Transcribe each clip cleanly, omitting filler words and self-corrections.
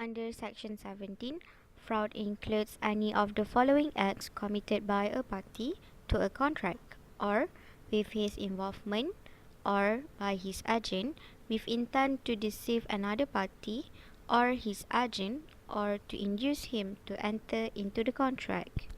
Under Section 17, fraud includes any of the following acts committed by a party to a contract, or with his involvement, or by his agent, with intent to deceive another party, or his agent, or to induce him to enter into the contract.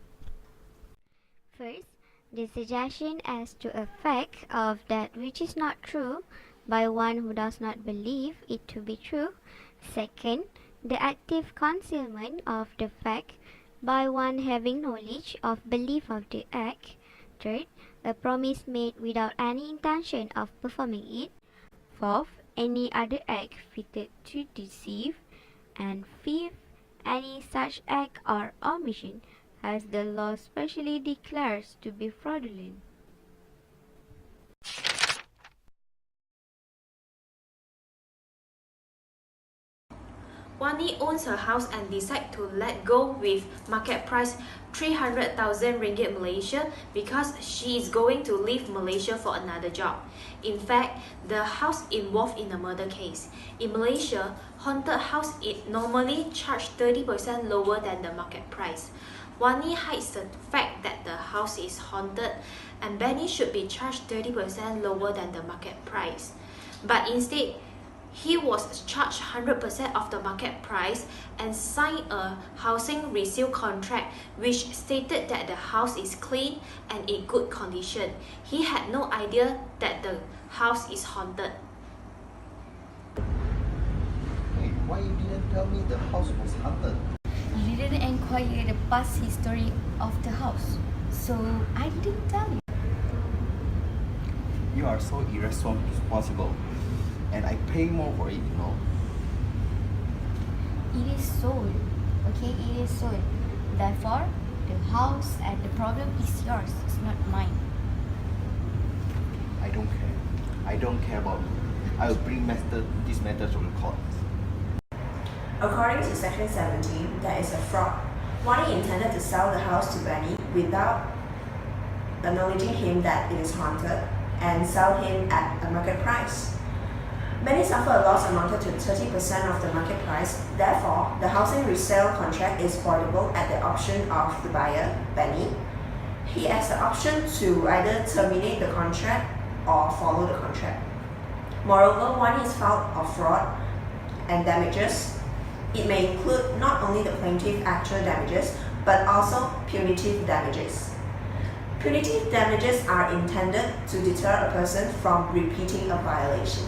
First, the suggestion as to a fact of that which is not true by one who does not believe it to be true. Second, the active concealment of the fact by one having knowledge of belief of the act. Third, a promise made without any intention of performing it. Fourth, any other act fitted to deceive. And fifth, any such act or omission as the law specially declares to be fraudulent. Wani owns her house and decides to let go with market price 300,000 ringgit Malaysia because she is going to leave Malaysia for another job. In fact, the house involved in a murder case. In Malaysia, haunted house normally charge 30% lower than the market price. Wani hides the fact that the house is haunted and Benny should be charged 30% lower than the market price. But instead, he was charged 100% of the market price and signed a housing resale contract which stated that the house is clean and in good condition. He had no idea that the house is haunted. Wait, why you didn't tell me the house was haunted? You didn't inquire the past history of the house, so I didn't tell you. You are so irresponsible. And I pay more for it, you know. It is sold, okay? It is sold. Therefore, the house and the problem is yours, it's not mine. I don't care. I don't care about you. I will bring this matter to the court. According to Section 17, there is a fraud. Wani intended to sell the house to Benny without acknowledging him that it is haunted and sell him at a market price. Benny suffered a loss amounted to 30% of the market price. Therefore, the housing resale contract is voidable at the option of the buyer, Benny. He has the option to either terminate the contract or follow the contract. Moreover, Wani is found of fraud and damages. It may include not only the plaintiff's actual damages, but also punitive damages. Punitive damages are intended to deter a person from repeating a violation.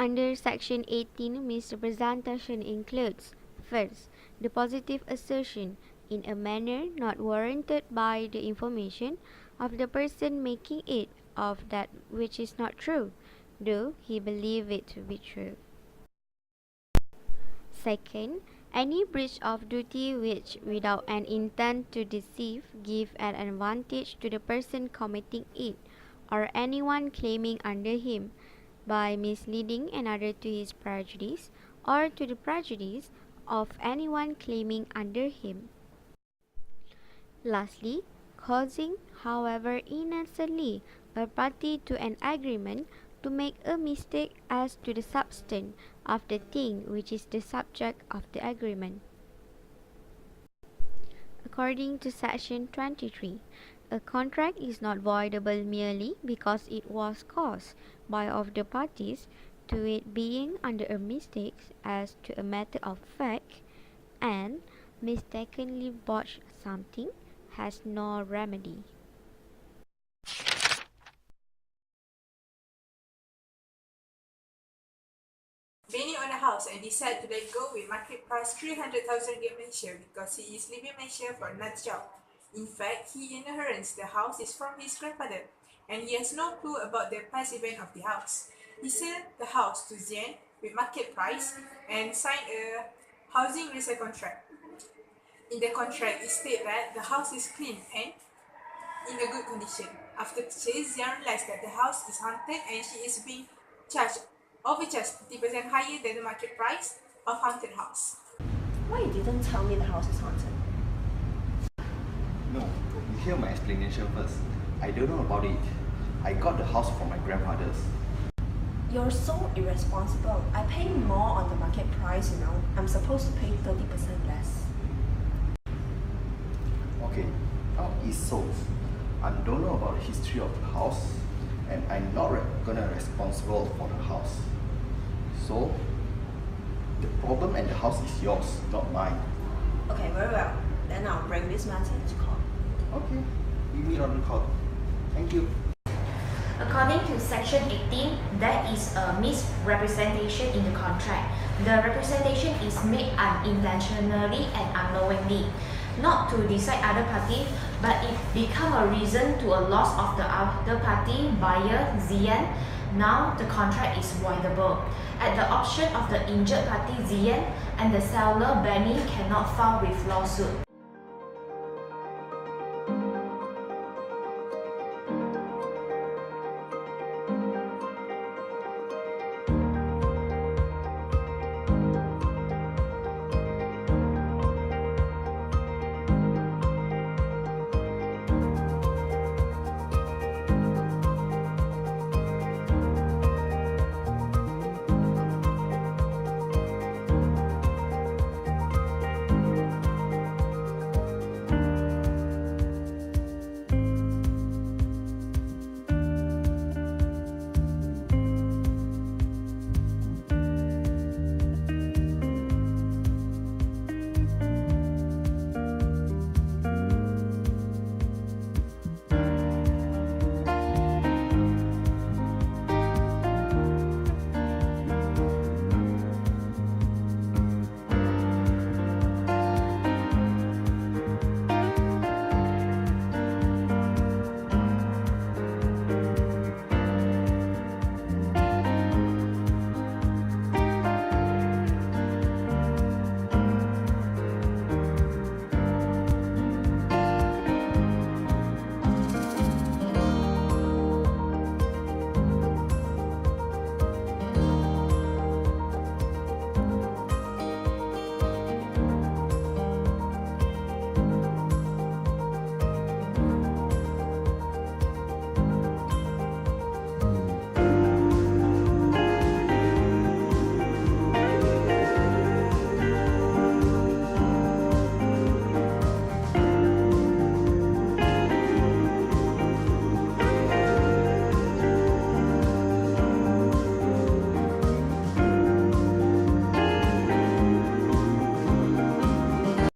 Under Section 18, misrepresentation includes: first, the positive assertion in a manner not warranted by the information of the person making it of that which is not true, though he believe it to be true. Second, any breach of duty which, without an intent to deceive, give an advantage to the person committing it, or anyone claiming under him, by misleading another to his prejudice, or to the prejudice of anyone claiming under him. Lastly, causing, however innocently, a party to an agreement to make a mistake as to the substance of the thing which is the subject of the agreement. According to Section 23, a contract is not voidable merely because it was caused by of the parties to it being under a mistake as to a matter of fact, and mistakenly botched something has no remedy. Benny owned a house and decided decide to let go with market price 300,000 ringgit Malaysia because he is leaving Malaysia for another job. In fact, he inherits the house is from his grandfather and he has no clue about the past event of the house. He sold the house to Zian with market price and signed a housing resale contract. In the contract, it states that the house is clean and in a good condition. After purchase, Zian realized that the house is haunted and she is being overcharged 50% higher than the market price of haunted house. Why you didn't tell me the house is haunted? No, you hear my explanation first. I don't know about it. I got the house from my grandfather's. You're so irresponsible. I pay more on the market price, you know. I'm supposed to pay 30% less. Okay, now it's sold. I don't know about the history of the house and I'm not gonna responsible for the house. So, the problem and the house is yours, not mine. Okay, very well. Then I'll bring this matter to court. Okay, we meet on the court. Thank you. According to Section 18, there is a misrepresentation in the contract. The representation is made unintentionally and unknowingly, not to decide other party, but it become a reason to a loss of the other party, buyer, Zian. Now the contract is voidable. At the option of the injured party, Zian, and the seller, Benny, cannot file with lawsuit.